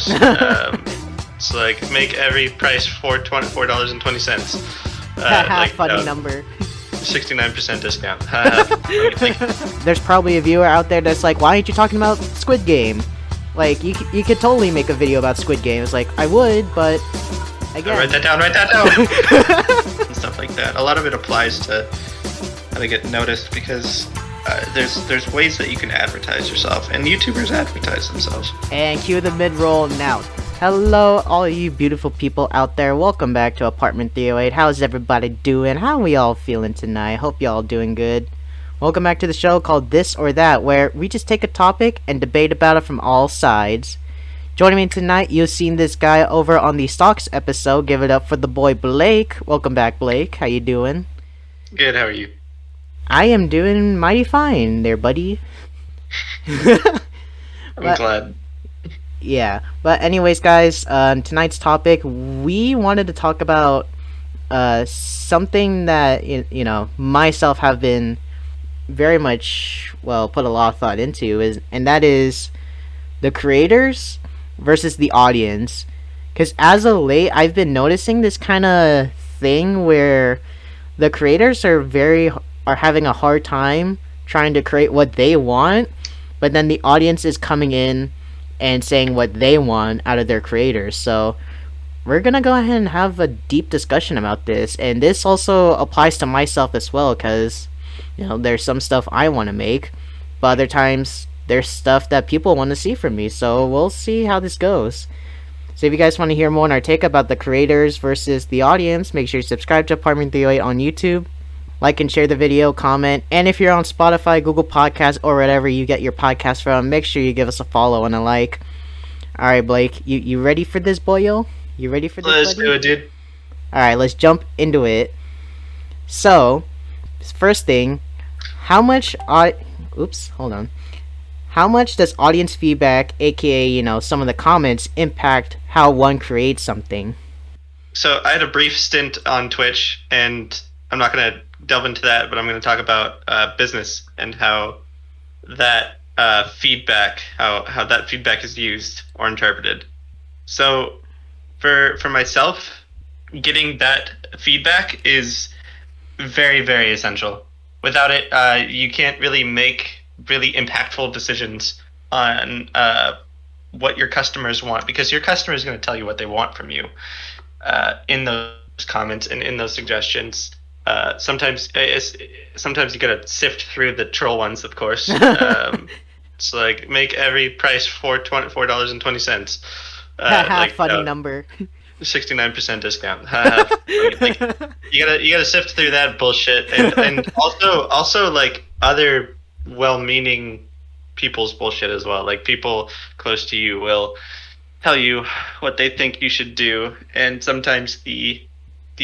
course. It's like make every price $4.20. Funny number. 69% discount. There's probably a viewer out there that's like, why aren't you talking about Squid Game? Like, you could totally make a video about Squid Game. It's like, I would, but again. Write that down. And stuff like that. A lot of it applies to how to get noticed because there's ways that you can advertise yourself, and YouTubers advertise themselves. And cue the mid-roll now. Hello, all you beautiful people out there. Welcome back to Apartment 308. How's everybody doing? How are we all feeling tonight? Hope y'all doing good. Welcome back to the show called This or That, where we just take a topic and debate about it from all sides. Joining me tonight, you've seen this guy over on the Stocks episode. Give it up for the boy Blake. Welcome back, Blake. How you doing? Good, how are you? I am doing mighty fine there, buddy. I'm glad. Yeah, but anyways, guys, tonight's topic, we wanted to talk about something that, you know, myself have been very much, well, put a lot of thought into, and that is the creators versus the audience. Because as of late, I've been noticing this kind of thing where the creators are having a hard time trying to create what they want, but then the audience is coming in and saying what they want out of their creators. So we're gonna go ahead and have a deep discussion about this, and this also applies to myself as well, because, you know, there's some stuff I want to make, but other times there's stuff that people want to see from me. So we'll see how this goes. So if you guys want to hear more on our take about the creators versus the audience, make sure you subscribe to Apartment 308 on YouTube. Like and share the video, comment, and if you're on Spotify, Google Podcasts, or wherever you get your podcast from, make sure you give us a follow and a like. Alright, Blake, you ready for this, boyo? You ready for this, Let's do it, dude. Alright, let's jump into it. So, first thing, how much does audience feedback, aka, you know, some of the comments, impact how one creates something? So, I had a brief stint on Twitch, and I'm not going to delve into that, but I'm going to talk about business and how that feedback is used or interpreted. So for myself, getting that feedback is very, very essential. Without it, you can't really make really impactful decisions on what your customers want, because your customer is going to tell you what they want from you in those comments and in those suggestions. Sometimes you gotta sift through the troll ones, of course. It's like make every price $4.20. Funny number. 69% discount. Like, you gotta sift through that bullshit, and also like other well-meaning people's bullshit as well. Like people close to you will tell you what they think you should do, and sometimes the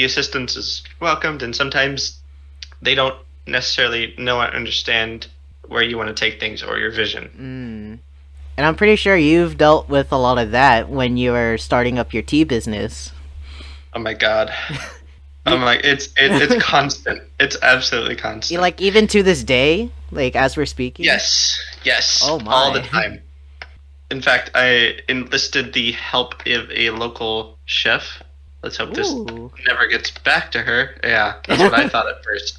assistance is welcomed, and sometimes they don't necessarily know and understand where you want to take things or your vision. And I'm pretty sure you've dealt with a lot of that when you were starting up your tea business. Oh my god. I'm like, it's constant. It's absolutely constant. Like, even to this day, like, as we're speaking? Yes. Oh my. All the time. In fact, I enlisted the help of a local chef. Let's hope this never gets back to her. Yeah, that's what I thought at first.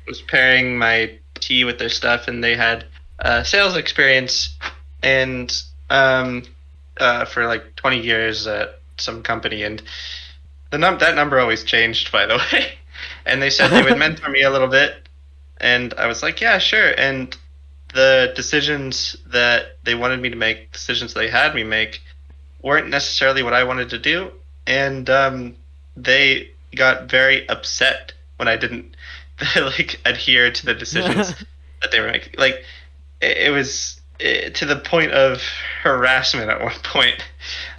Was pairing my tea with their stuff, and they had sales experience, and for like 20 years at some company, and that number always changed, by the way. And they said they would mentor me a little bit, and I was like, yeah, sure. And the decisions that they wanted me to make, decisions they had me make, weren't necessarily what I wanted to do. And they got very upset when I didn't like adhere to the decisions that they were making. Like it was to the point of harassment at one point.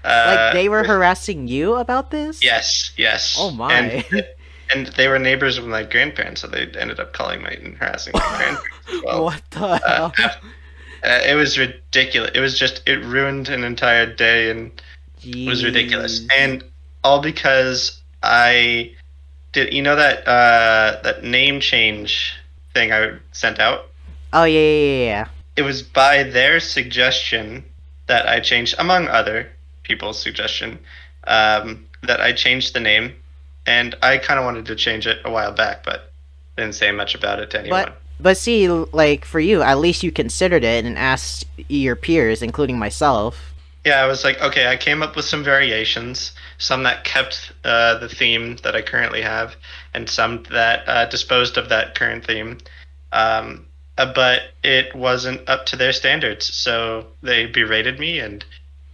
Like they were harassing you about this? Yes. Oh my. And they were neighbors with my grandparents, so they ended up calling and harassing my grandparents as well. What the hell? It was ridiculous. It ruined an entire day, and Jeez. it was ridiculous. And all because I did, you know, that name change thing I sent out? Oh, yeah. It was by their suggestion that I changed, among other people's suggestion, that I changed the name, and I kind of wanted to change it a while back, but didn't say much about it to anyone. But see, like for you, at least you considered it and asked your peers, including myself. Yeah, I was like, okay, I came up with some variations, some that kept the theme that I currently have, and some that disposed of that current theme. But it wasn't up to their standards, so they berated me and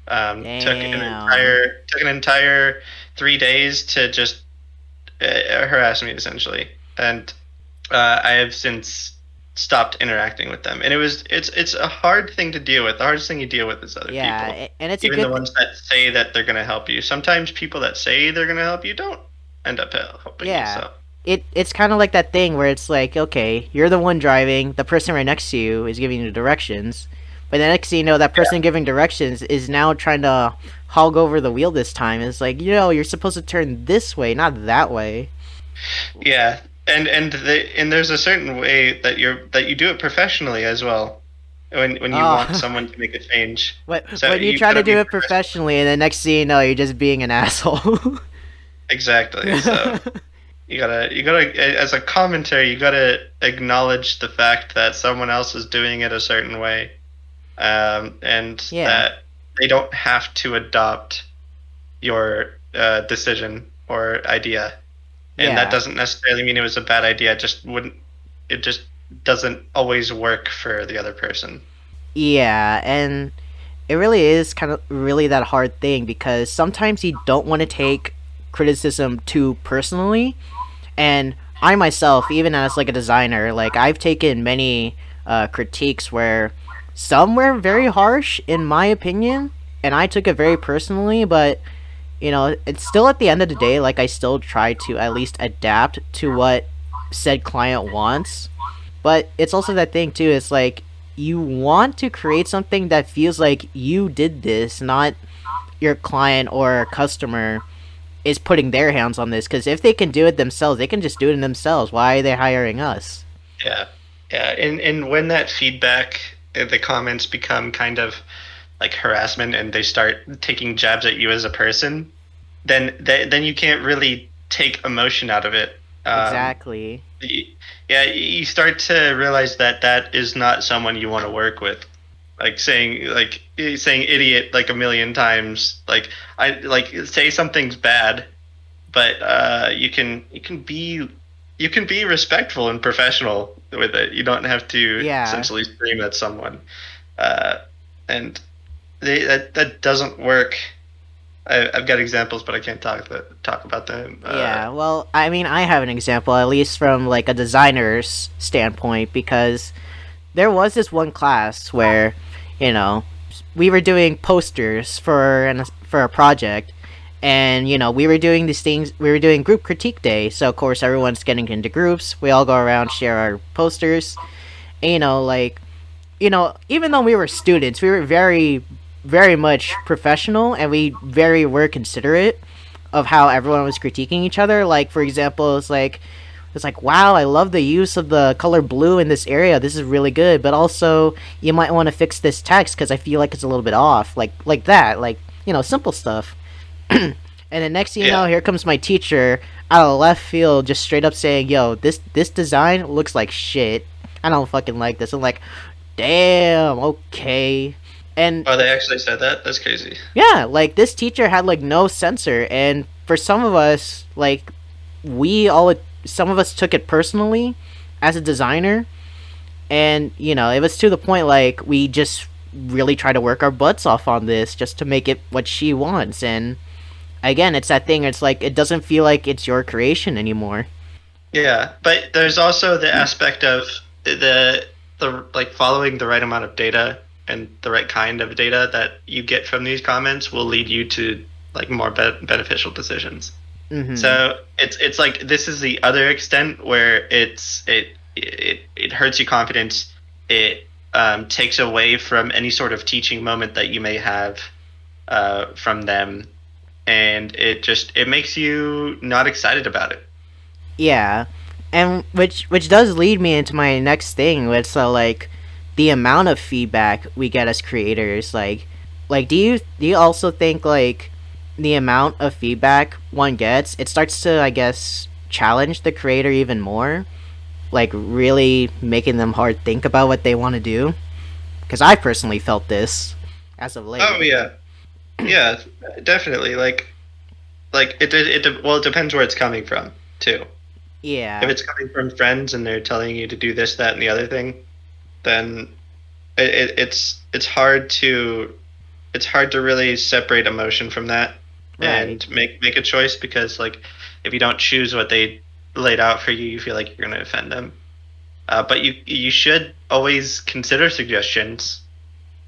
took an entire 3 days to just harass me essentially. And I have since stopped interacting with them, and it's a hard thing to deal with. The hardest thing you deal with is other people, And it's even the ones that say that they're going to help you. Sometimes people that say they're going to help you don't end up helping you. So. It's kind of like that thing where it's like, okay, you're the one driving, the person right next to you is giving you directions, but the next thing you know, that person giving directions is now trying to hog over the wheel this time. It's like, you're supposed to turn this way, not that way. Yeah, and there's a certain way that you do it professionally as well. When you want someone to make a change. When you try to do it professionally, and the next thing you know, you're just being an asshole. Exactly. So. You gotta, as a commentary, you gotta acknowledge the fact that someone else is doing it a certain way, and that they don't have to adopt your decision or idea, and that doesn't necessarily mean it was a bad idea. It just doesn't always work for the other person. Yeah, and it really is kind of really that hard thing because sometimes you don't want to take criticism too personally. And I myself, even as like a designer, like I've taken many critiques where some were very harsh in my opinion, and I took it very personally. But it's still at the end of the day, like I still try to at least adapt to what said client wants. But it's also that thing too. It's like you want to create something that feels like you did this, not your client or customer is putting their hands on this, because if they can do it themselves, they can just do it themselves. Why are they hiring us? Yeah, and when that feedback, the comments become kind of like harassment, and they start taking jabs at you as a person, then you can't really take emotion out of it. Exactly. You start to realize that is not someone you want to work with. Saying idiot like a million times. Say something's bad, but you can be respectful and professional with it. You don't have to essentially scream at someone, and that doesn't work. I've got examples, but I can't talk about them. Well, I mean, I have an example, at least from like a designer's standpoint, because there was this one class where, we were doing posters for a project, and we were doing these things. We were doing group critique day, so of course everyone's getting into groups. We all go around, share our posters, and even though we were students, we were very, very much professional, and we were considerate of how everyone was critiquing each other. Like, for example, it's like, wow, I love the use of the color blue in this area. This is really good. But also, you might want to fix this text because I feel like it's a little bit off. Like that. Like, simple stuff. And then next thing you know, here comes my teacher out of left field, just straight up saying, yo, this design looks like shit. I don't fucking like this. I'm like, damn, okay. And they actually said that? That's crazy. Yeah, like, this teacher had, like, no censor. And for some of us, like, some of us took it personally as a designer, and it was to the point like we just really try to work our butts off on this just to make it what she wants. And again, it's that thing, it's like it doesn't feel like it's your creation anymore. Yeah, but there's also the aspect of the like following the right amount of data and the right kind of data that you get from these comments will lead you to like more beneficial decisions. Mm-hmm. So it's like this is the other extent where it hurts your confidence. It takes away from any sort of teaching moment that you may have from them, and it makes you not excited about it. Yeah, and which does lead me into my next thing, which like the amount of feedback we get as creators. Like, Like, do you also think like the amount of feedback one gets, it starts to, I guess, challenge the creator even more, like really making them hard think about what they want to do? Because I personally felt this as of late. Oh yeah, yeah, definitely. Like well, it depends where it's coming from too. Yeah. If it's coming from friends and they're telling you to do this, that, and the other thing, then it's hard to really separate emotion from that and make a choice, because like if you don't choose what they laid out for you, you feel like you're going to offend them. But you should always consider suggestions,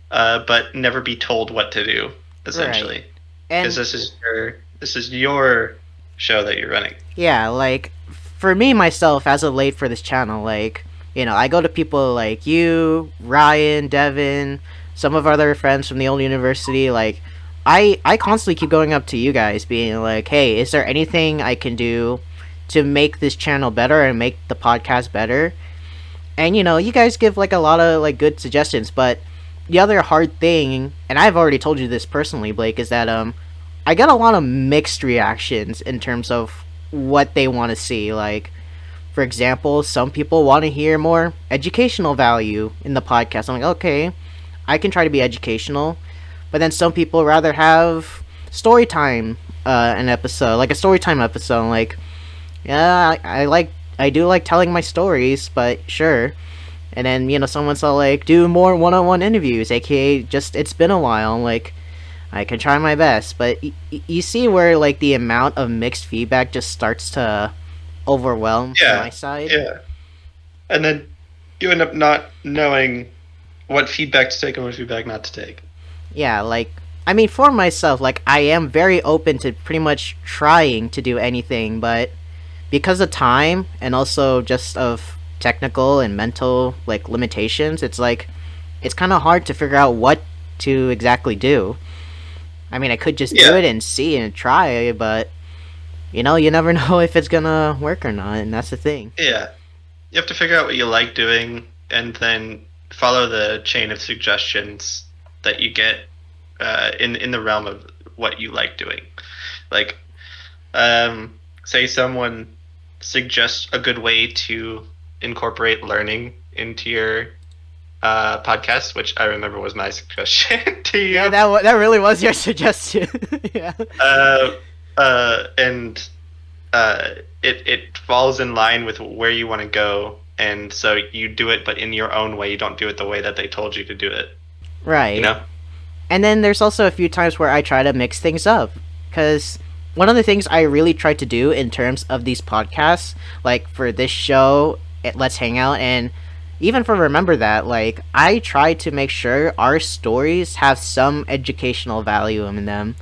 but never be told what to do, essentially, because this is your show that you're running. Yeah, like for me myself as of late for this channel, like, you know, I go to people like you, Ryan, Devin, some of our other friends from the old university. Like, I constantly keep going up to you guys, being like, hey, is there anything I can do to make this channel better and make the podcast better? And you know, you guys give like a lot of like good suggestions, but the other hard thing, and I've already told you this personally, Blake, is that I get a lot of mixed reactions in terms of what they want to see. Like, for example, some people want to hear more educational value in the podcast. I'm like, okay, I can try to be educational, but then some people rather have story time, an episode, like a story time episode. Like, yeah, I do like telling my stories, but sure. And then, you know, someone's all like, do more one-on-one interviews, aka just it's been a while. Like, I can try my best, but you see where like the amount of mixed feedback just starts to overwhelm my side. Yeah, and then you end up not knowing what feedback to take and what feedback not to take. Yeah, like, I mean, for myself, like, I am very open to pretty much trying to do anything, but because of time and also just of technical and mental like limitations, it's like it's kind of hard to figure out what to exactly do. I mean, I could just do it and see and try, but you know, you never know if it's gonna work or not, and that's the thing. Yeah, you have to figure out what you like doing and then follow the chain of suggestions that you get in the realm of what you like doing. Like, say someone suggests a good way to incorporate learning into your podcast, which I remember was my suggestion to you. Yeah, that really was your suggestion. Yeah. And it falls in line with where you want to go, and so you do it, but in your own way. You don't do it the way that they told you to do it. Right. You know? And then there's also a few times where I try to mix things up, because one of the things I really try to do in terms of these podcasts, like for this show, Let's Hang Out, and even for Remember That, like, I try to make sure our stories have some educational value in them.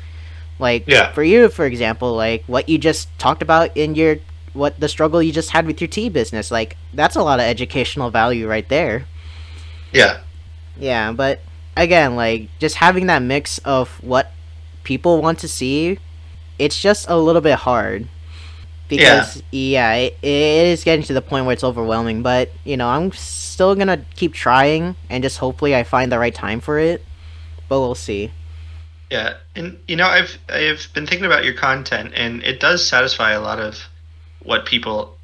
Like, for you, for example, like what you just talked about in the struggle you just had with your tea business, like, that's a lot of educational value right there. Yeah. Yeah, but again, like, just having that mix of what people want to see, it's just a little bit hard. Because, it is getting to the point where it's overwhelming, but, you know, I'm still gonna keep trying, and just hopefully I find the right time for it, but we'll see. Yeah, and, you know, I've been thinking about your content, and it does satisfy a lot of what people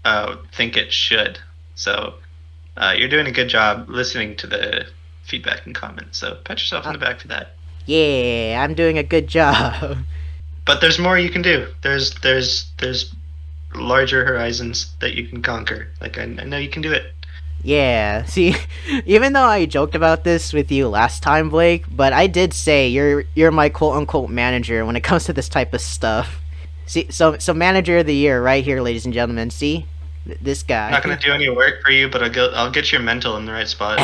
think it should, so you're doing a good job listening to the feedback and comments, so pat yourself on the back for that. Yeah, I'm doing a good job. But there's more you can do. There's larger horizons that you can conquer. Like, I know you can do it. Yeah, see, even though I joked about this with you last time, Blake, but I did say you're my quote-unquote manager when it comes to this type of stuff. See, so manager of the year right here, ladies and gentlemen. See, this guy. I'm not going to do any work for you, but I'll get your mental in the right spot.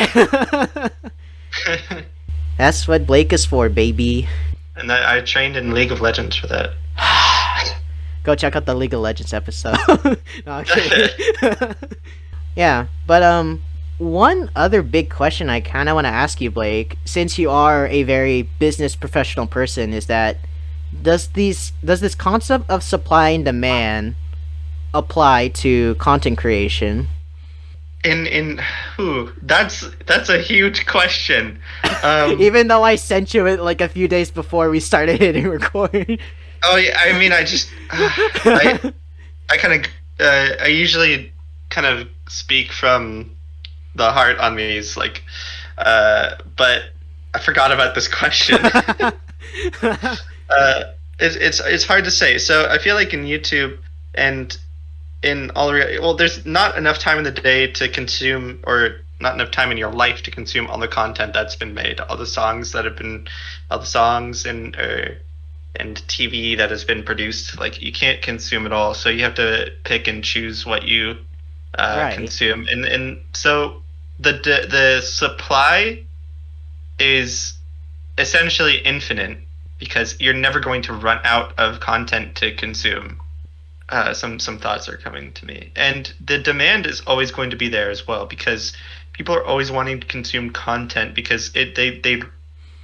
That's what Blake is for, baby. And I trained in League of Legends for that. Go check out the League of Legends episode. No, I'm kidding. Yeah, but one other big question I kind of want to ask you, Blake, since you are a very business professional person, is that does this concept of supply and demand apply to content creation? in Ooh, that's a huge question. Even though I sent you it like a few days before we started hitting record. Oh yeah, I mean, I just I kind of I usually kind of speak from the heart on these, like, but I forgot about this question. It's hard to say. So I feel like in YouTube and in well, there's not enough time in the day to consume, or not enough time in your life to consume all the content that's been made, all the songs that have been, all the songs and TV that has been produced. Like, you can't consume it all, so you have to pick and choose what you Right. consume, and so the supply is essentially infinite because you're never going to run out of content to consume. Some thoughts are coming to me, and the demand is always going to be there as well, because people are always wanting to consume content because they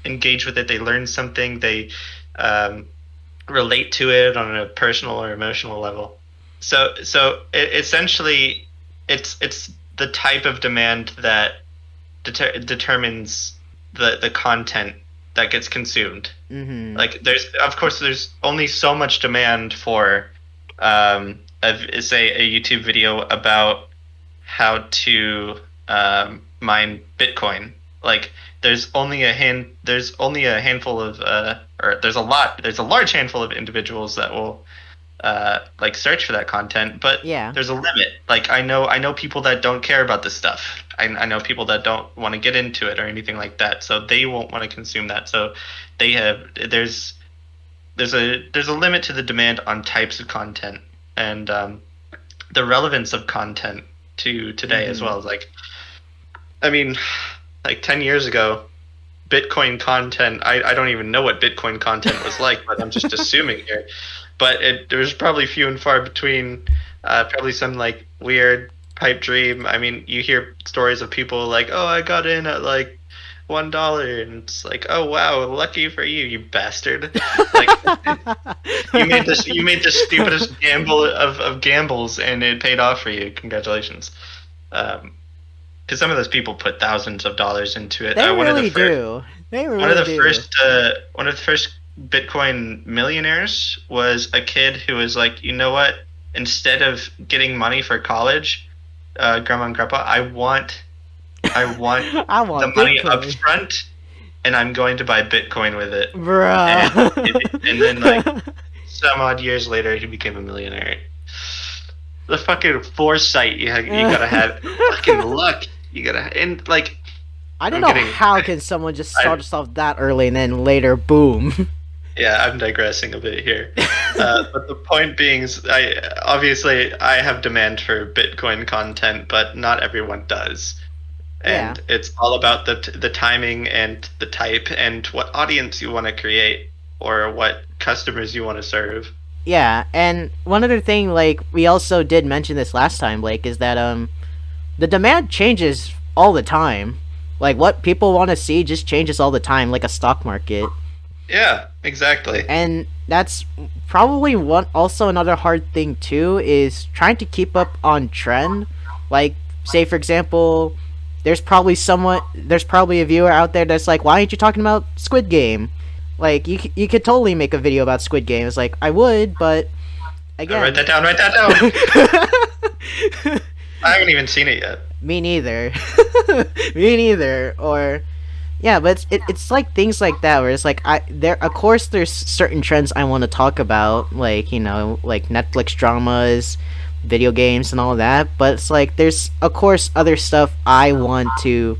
engage with it, they learn something, they relate to it on a personal or emotional level. So essentially, it's the type of demand that determines the content that gets consumed. Mm-hmm. Like, there's only so much demand for say a YouTube video about how to mine Bitcoin. Like, there's only a handful of or there's a large handful of individuals that will like search for that content, but Yeah. there's a limit. Like, I know people that don't care about this stuff. I know people that don't want to get into it or anything like that, so they won't want to consume that. So they have there's a limit to the demand on types of content, and the relevance of content to today as well. Like, I mean, like 10 years ago, Bitcoin content, I don't even know what Bitcoin content was like, but I'm just assuming here. But there was probably few and far between, probably some like weird pipe dream. I mean, you hear stories of people like, oh, I got in at like $1, and it's like, oh wow, lucky for you, you bastard. Like, you made the stupidest gamble of gambles, and it paid off for you. Congratulations. Because some of those people put thousands of dollars into it. They really do. They really do. One of the first Bitcoin millionaires was a kid who was like, you know what? Instead of getting money for college, grandma and grandpa, I want I want the money Bitcoin. up front, and I'm going to buy Bitcoin with it. Bruh. And then, like, some odd years later, he became a millionaire. The fucking foresight you gotta have, fucking luck you gotta, and like, I don't know how can someone just start us off that early and then later, boom. Yeah, I'm digressing a bit here, but the point being is, I have demand for Bitcoin content, but not everyone does, and it's all about the timing and the type and what audience you want to create or what customers you want to serve. Yeah, and one other thing, like, we also did mention this last time, Blake, is that the demand changes all the time. Like, what people want to see just changes all the time, like a stock market. Yeah, exactly. And that's probably also another hard thing too, is trying to keep up on trend. Like, say for example, there's probably a viewer out there that's like, why aren't you talking about Squid Game? Like, you could totally make a video about Squid Game. It's like, I would, but again, Write that down. I haven't even seen it yet. Me neither. Me neither. Or yeah, but it's like things like that where it's like, of course there's certain trends I want to talk about, like, you know, like Netflix dramas, video games and all that, but it's like there's of course other stuff I want to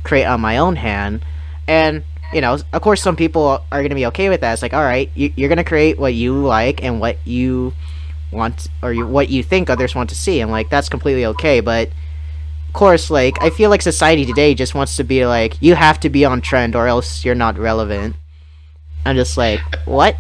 create on my own hand. And you know, of course some people are gonna be okay with that. It's like, all right, you're gonna create what you like and what you want, or what you think others want to see, and like that's completely okay. But of course, like, I feel like society today just wants to be like, you have to be on trend or else you're not relevant. I'm just like, what?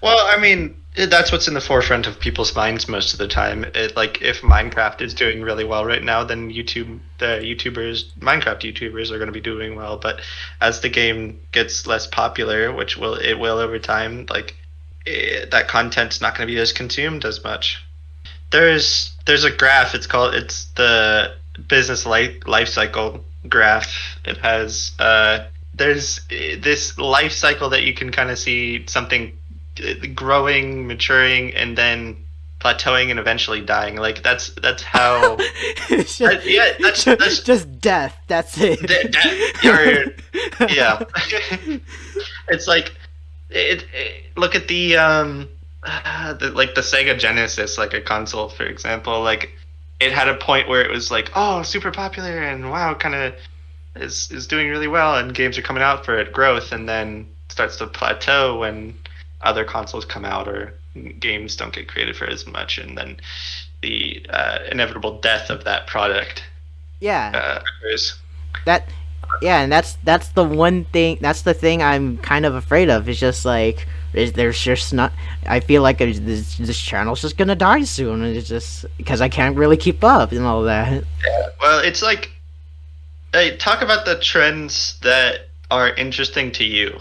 Well, I mean, that's what's in the forefront of people's minds most of the time. Like, if Minecraft is doing really well right now, then Minecraft YouTubers are going to be doing well. But as the game gets less popular, which it will over time, like, that content's not going to be as consumed as much. there's a graph. It's the business life cycle graph. It has there's this life cycle that you can kind of see something growing, maturing, and then plateauing and eventually dying. Like that's how. Yeah, that's just death. That's it. Yeah. It's like look at the Sega Genesis, like a console, for example. Like it had a point where it was like, oh, super popular and wow, kind of is doing really well, and games are coming out for it, growth, and then starts to plateau when other consoles come out or games don't get created for as much, and then the inevitable death of that product occurs. That yeah, and that's the one thing. That's the thing I'm kind of afraid of. It's just like there's just not. I feel like this channel's just gonna die soon. It's just because I can't really keep up and all that. Yeah, well, it's like, hey, talk about the trends that are interesting to you,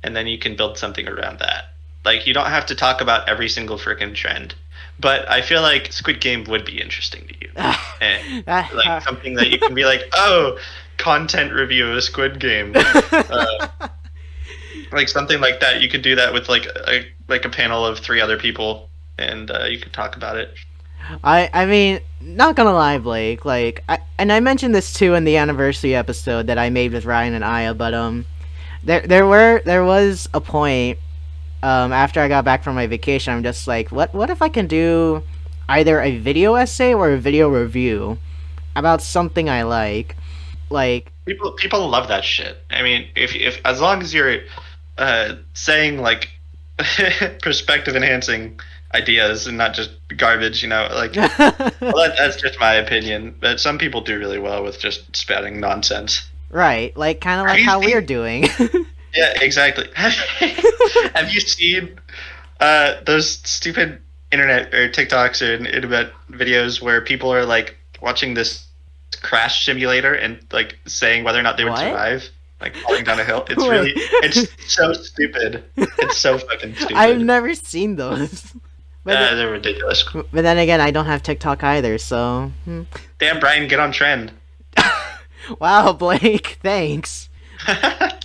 and then you can build something around that. Like you don't have to talk about every single freaking trend. But I feel like Squid Game would be interesting to you, and like something that you can be like, oh, content review of a Squid Game, like something like that. You could do that with like a panel of 3 other people, and you could talk about it. I mean, not gonna lie, Blake. Like, I mentioned this too in the anniversary episode that I made with Ryan and Aya. But there was a point. After I got back from my vacation, I'm just like, what if I can do either a video essay or a video review about something I like? Like People love that shit. I mean, if as long as you're saying like perspective enhancing ideas and not just garbage, like well, that's just my opinion. But some people do really well with just spouting nonsense. Right, like kind of like how we're doing. Yeah, exactly. Have you seen those stupid internet or TikToks or internet videos where people are like watching this crash simulator and like saying whether or not they would survive, like falling down a hill? It's so stupid. It's so fucking stupid. I've never seen those. But they're ridiculous. But then again, I don't have TikTok either, so. Damn, Brian, get on trend. Wow, Blake, thanks.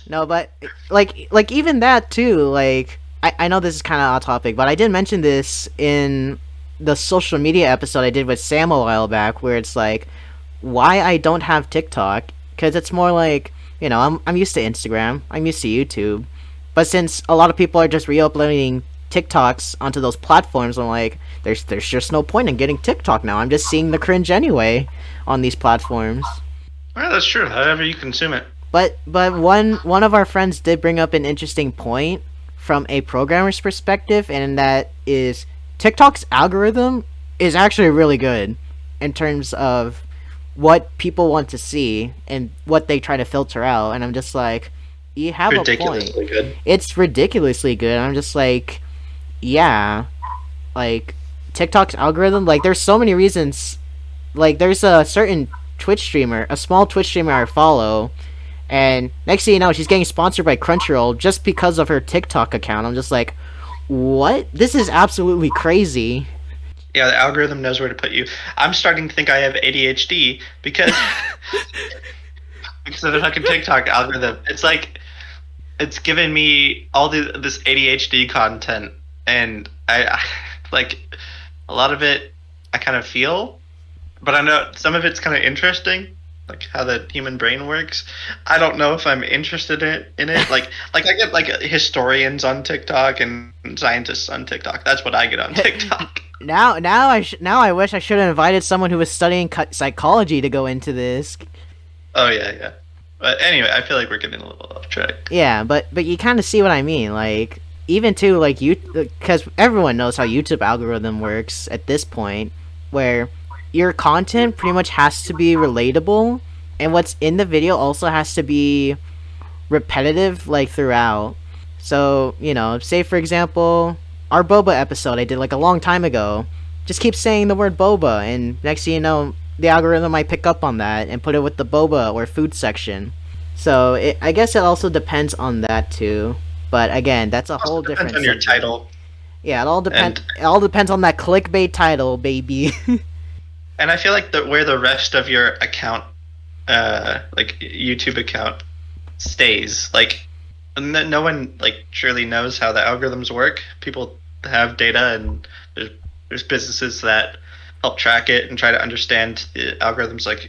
No, but like even that too. Like I know this is kind of off topic, but I did mention this in the social media episode I did with Sam a while back, where it's like why I don't have TikTok, because it's more like, I'm used to Instagram, I'm used to YouTube, but since a lot of people are just re-uploading TikToks onto those platforms, I'm like, there's just no point in getting TikTok now. I'm just seeing the cringe anyway on these platforms. Well, that's true. However you consume it. But one of our friends did bring up an interesting point from a programmer's perspective, and that is TikTok's algorithm is actually really good in terms of what people want to see and what they try to filter out. And I'm just like, you have a point. Good. It's ridiculously good. I'm just like, yeah, like TikTok's algorithm. Like, there's so many reasons. Like, there's a certain Twitch streamer, a small Twitch streamer I follow, and next thing you know, she's getting sponsored by Crunchyroll just because of her TikTok account. I'm just like, what? This is absolutely crazy. Yeah, the algorithm knows where to put you. I'm starting to think I have ADHD because of the fucking TikTok algorithm. It's like it's giving me all this ADHD content, and I like a lot of it I kind of feel, but I know some of it's kind of interesting, like how the human brain works. I don't know if I'm interested in it. Like I get like historians on TikTok and scientists on TikTok. That's what I get on TikTok. Now I wish I should have invited someone who was studying psychology to go into this. Oh yeah. But anyway, I feel like we're getting a little off track. Yeah, but you kind of see what I mean. Like, even too, like, because everyone knows how YouTube algorithm works at this point, where your content pretty much has to be relatable, and what's in the video also has to be repetitive, like, throughout. So, say for example, our boba episode I did like a long time ago, just keep saying the word boba, and next thing you know, the algorithm might pick up on that and put it with the boba or food section. So I guess it also depends on that too. But again, that's a whole different. Depends on your title. Yeah, it all depends. And It all depends on that clickbait title, baby. and I feel like where the rest of your account, like YouTube account, stays. Like no one like truly knows how the algorithms work. People have data, and there's businesses that help track it and try to understand the algorithms, like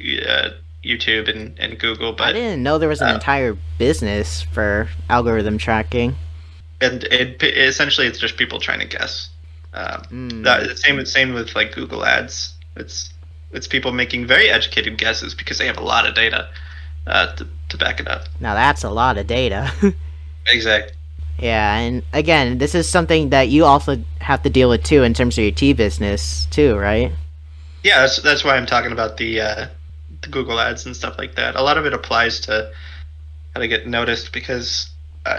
YouTube and Google. But I didn't know there was an entire business for algorithm tracking. And essentially it's just people trying to guess. Same with like Google Ads. It's people making very educated guesses because they have a lot of data to back it up. Now that's a lot of data. Exactly. Yeah, and again, this is something that you also have to deal with too in terms of your tea business too, right? Yeah, that's why I'm talking about the Google Ads and stuff like that. A lot of it applies to how to get noticed because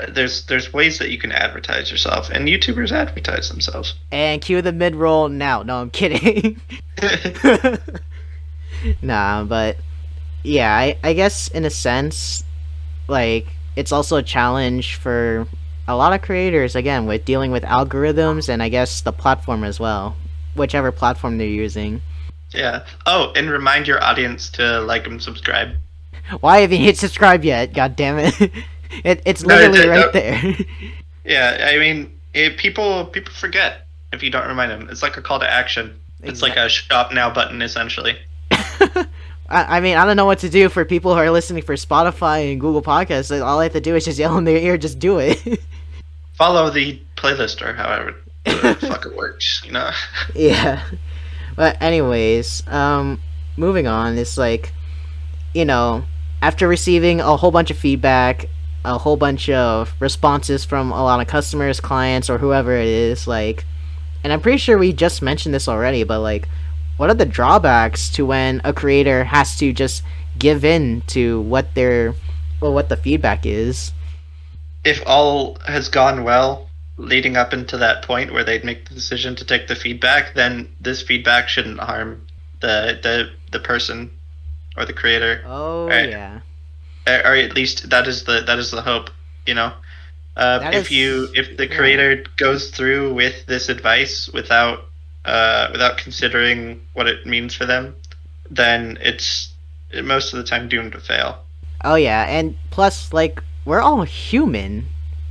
there's ways that you can advertise yourself, and YouTubers advertise themselves. And cue the mid roll now. No, I'm kidding. Nah, but yeah, I guess in a sense, like it's also a challenge for a lot of creators again with dealing with algorithms and I guess the platform as well, whichever platform they're using. Yeah. Oh, and remind your audience to like and subscribe. Why haven't you hit subscribe yet? God damn it! It's literally right there. Yeah, I mean, people forget if you don't remind them. It's like a call to action. It's like a shop now button, essentially. I mean, I don't know what to do for people who are listening for Spotify and Google Podcasts. All I have to do is just yell in their ear, just do it. Follow the playlist or however the fuck it works, you know? Yeah. But anyways, moving on, it's like, you know, after receiving a whole bunch of feedback, a whole bunch of responses from a lot of customers, clients, or whoever it is, like, and I'm pretty sure we just mentioned this already, but like, what are the drawbacks to when a creator has to just give in to what the feedback is? If all has gone well leading up into that point where they'd make the decision to take the feedback, then this feedback shouldn't harm the person or the creator. Oh, right? Yeah. Or at least that is the hope, you know. If the creator goes through with this advice without considering what it means for them, then it's most of the time doomed to fail. Oh yeah, and plus, like, we're all human.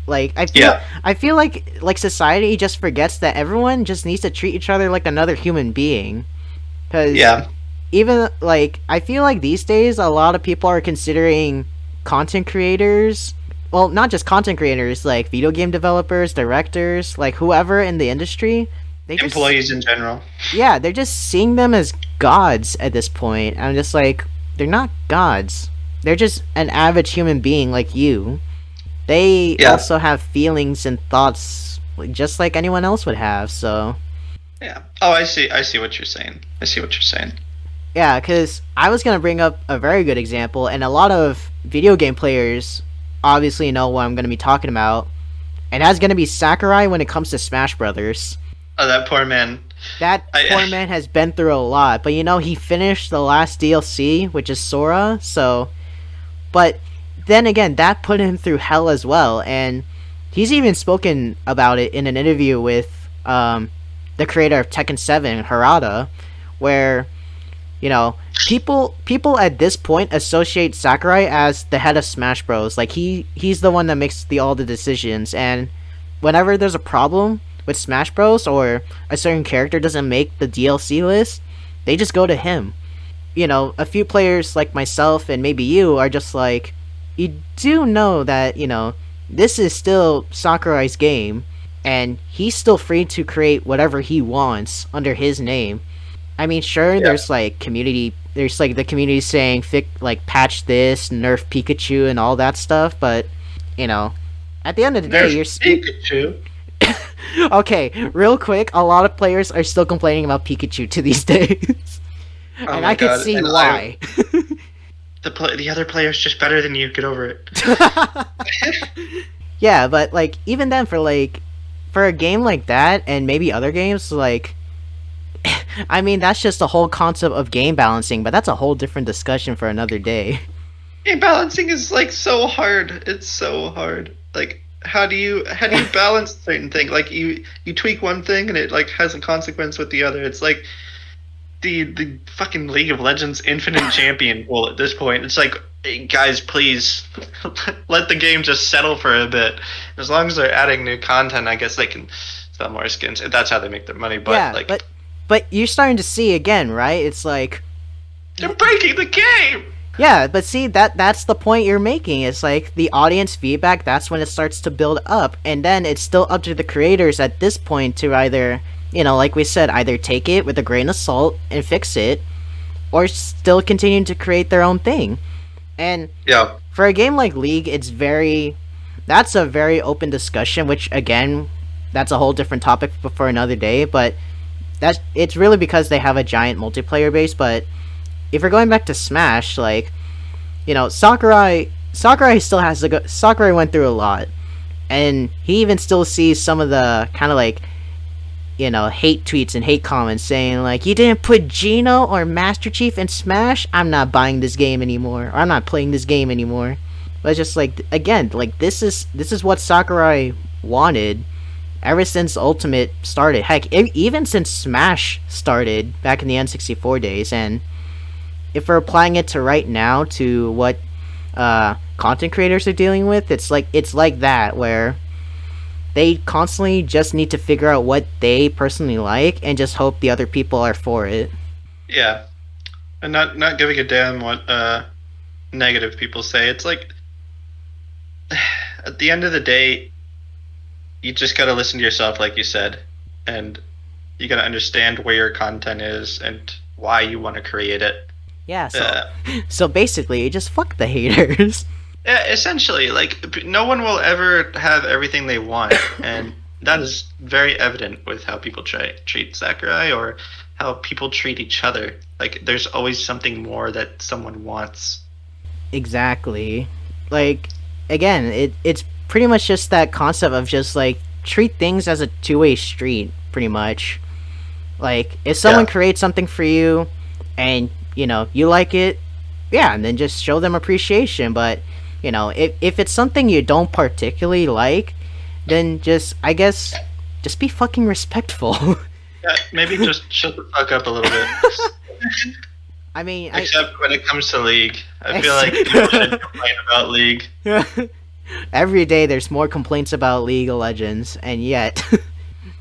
Like, I feel like society just forgets that everyone just needs to treat each other like another human being. Cause even like I feel like these days a lot of people are considering content creators. Well, not just content creators, like video game developers, directors, like whoever in the industry. Employees in general. Yeah, they're just seeing them as gods at this point. I'm just like, they're not gods. They're just an average human being like you. They also have feelings and thoughts just like anyone else would have, so... Yeah. Oh, I see what you're saying. Yeah, because I was going to bring up a very good example, and a lot of video game players obviously know what I'm going to be talking about, and that's going to be Sakurai when it comes to Smash Brothers. Oh, that poor man. Poor man has been through a lot, but you know, he finished the last DLC, which is Sora, so... But then again, that put him through hell as well, and he's even spoken about it in an interview with the creator of Tekken 7, Harada, where, you know, people at this point associate Sakurai as the head of Smash Bros. Like, he's the one that makes all the decisions, and whenever there's a problem with Smash Bros. Or a certain character doesn't make the DLC list, they just go to him. You know, a few players like myself and maybe you are just like, you do know that, you know, this is still Sakurai's game, and he's still free to create whatever he wants under his name. I mean, sure, there's like the community saying, like, patch this, nerf Pikachu, and all that stuff, but, you know, at the end of the day, you're... Pikachu? Okay, real quick, a lot of players are still complaining about Pikachu to these days. And I can see why. The other player's just better than you. Get over it. Yeah, but like even then, for a game like that, and maybe other games, like, I mean, that's just the whole concept of game balancing. But that's a whole different discussion for another day. Game balancing is like so hard. It's so hard. Like, how do you balance certain things? Like you tweak one thing and it like has a consequence with the other. It's like the fucking League of Legends Infinite Champion pool at this point. It's like, hey, guys, please let the game just settle for a bit. As long as they're adding new content, I guess they can sell more skins. That's how they make their money. But Yeah, like, but you're starting to see again, right? It's like, they're breaking the game. yeah, but see that's the point you're making. It's like the audience feedback, that's when it starts to build up, and then it's still up to the creators at this point to either, like we said, either take it with a grain of salt and fix it, or still continue to create their own thing. And Yeah. for a game like League, that's a very open discussion, which again, that's a whole different topic for another day, but it's really because they have a giant multiplayer base. But if you're going back to Smash, like, Sakurai still has to go. Sakurai went through a lot, and he even still sees some of the kind of like, hate tweets and hate comments saying like, you didn't put Gino or Master Chief in Smash, I'm not buying this game anymore, or I'm not playing this game anymore. But it's just like, again, like this is what Sakurai wanted ever since Ultimate started. Heck, even since Smash started back in the N64 days. And if we're applying it to right now to what content creators are dealing with, it's like that, where they constantly just need to figure out what they personally like and just hope the other people are for it. Yeah, and not giving a damn what negative people say. It's like, at the end of the day, you just gotta listen to yourself, like you said, and you gotta understand where your content is and why you want to create it. Yeah, so basically, you just fuck the haters. Yeah, essentially, like, no one will ever have everything they want, and that is very evident with how people treat Sakurai, or how people treat each other. Like, there's always something more that someone wants. Exactly. Like, again, it's pretty much just that concept of just, like, treat things as a two-way street, pretty much. Like, if someone creates something for you, and, you like it, yeah, and then just show them appreciation. But, if it's something you don't particularly like, then I guess, just be fucking respectful. Yeah, maybe just shut the fuck up a little bit. I mean, except when it comes to League. I feel like people should complain about League. Every day there's more complaints about League of Legends, and yet...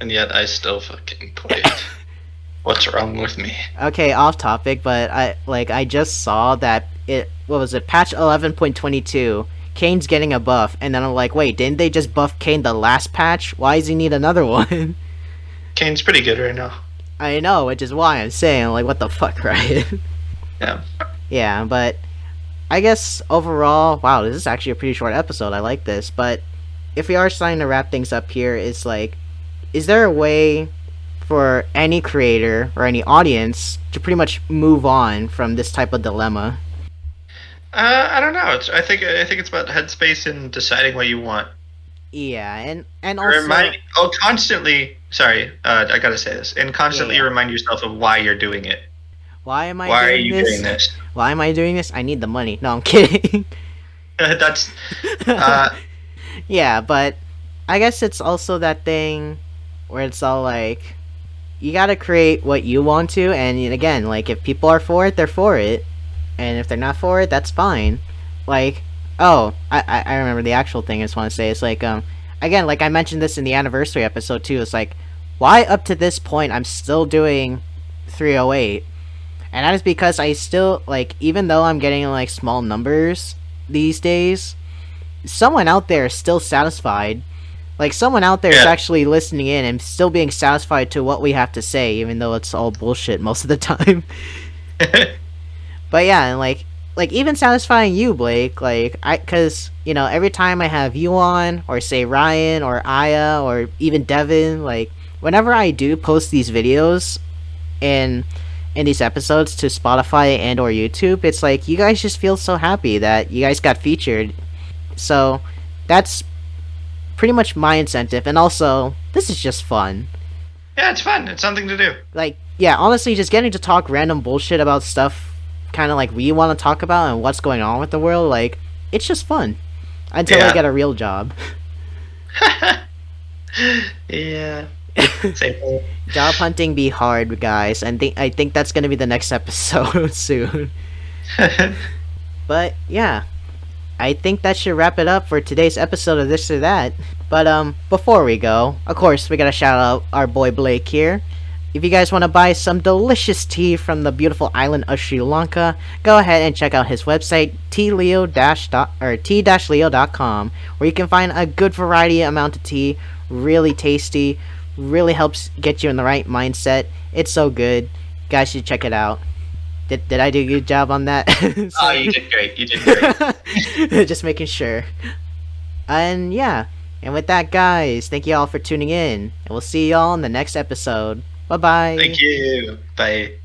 and yet I still fucking play it. What's wrong with me? Okay, off topic, but I just saw that patch 11.22, Kane's getting a buff, and then I'm like, wait, didn't they just buff Kane the last patch? Why does he need another one? Kane's pretty good right now. I know, which is why I'm saying, like, what the fuck, right? Yeah. Yeah, but I guess overall, wow, this is actually a pretty short episode. I like this, but if we are starting to wrap things up here, it's like, is there a way for any creator or any audience to pretty much move on from this type of dilemma? I don't know. I think it's about headspace and deciding what you want. Yeah, and also constantly. Sorry, I gotta say this, and constantly remind yourself of why you're doing it. Why are you doing this? Why am I doing this? I need the money. No, I'm kidding. That's. Yeah, but I guess it's also that thing where it's all like, you gotta create what you want to, and again, like, if people are for it, they're for it, and if they're not for it, that's fine. Like, oh, I remember the actual thing I just want to say. It's like, again, like I mentioned this in the anniversary episode too, it's like, why up to this point I'm still doing 308? And that is because I still, like, even though I'm getting, like, small numbers these days, someone out there is still satisfied. Like, someone out there is actually listening in and still being satisfied to what we have to say, even though it's all bullshit most of the time. But yeah, and like even satisfying you, Blake, like, because, every time I have you on, or say Ryan, or Aya, or even Devin, like, whenever I do post these videos in these episodes to Spotify and or YouTube, it's like, you guys just feel so happy that you guys got featured. So that's pretty much my incentive, and also, this is just fun. Yeah, it's fun. It's something to do. Like, yeah, honestly, just getting to talk random bullshit about stuff kind of like we want to talk about and what's going on with the world, like, it's just fun. Until I get a real job. Yeah. Same thing. Job hunting be hard, guys. And I think that's gonna be the next episode soon. But yeah, I think that should wrap it up for today's episode of This or That. But before we go, of course we gotta shout out our boy Blake here. If you guys want to buy some delicious tea from the beautiful island of Sri Lanka, go ahead and check out his website t-leo.com, where you can find a good variety amount of tea, really tasty, really helps get you in the right mindset. It's so good. You guys should check it out. Did I do a good job on that? Oh, you did great. You did great. Just making sure. And yeah, and with that, guys, thank you all for tuning in, and we'll see y'all in the next episode. Bye bye. Thank you. Bye.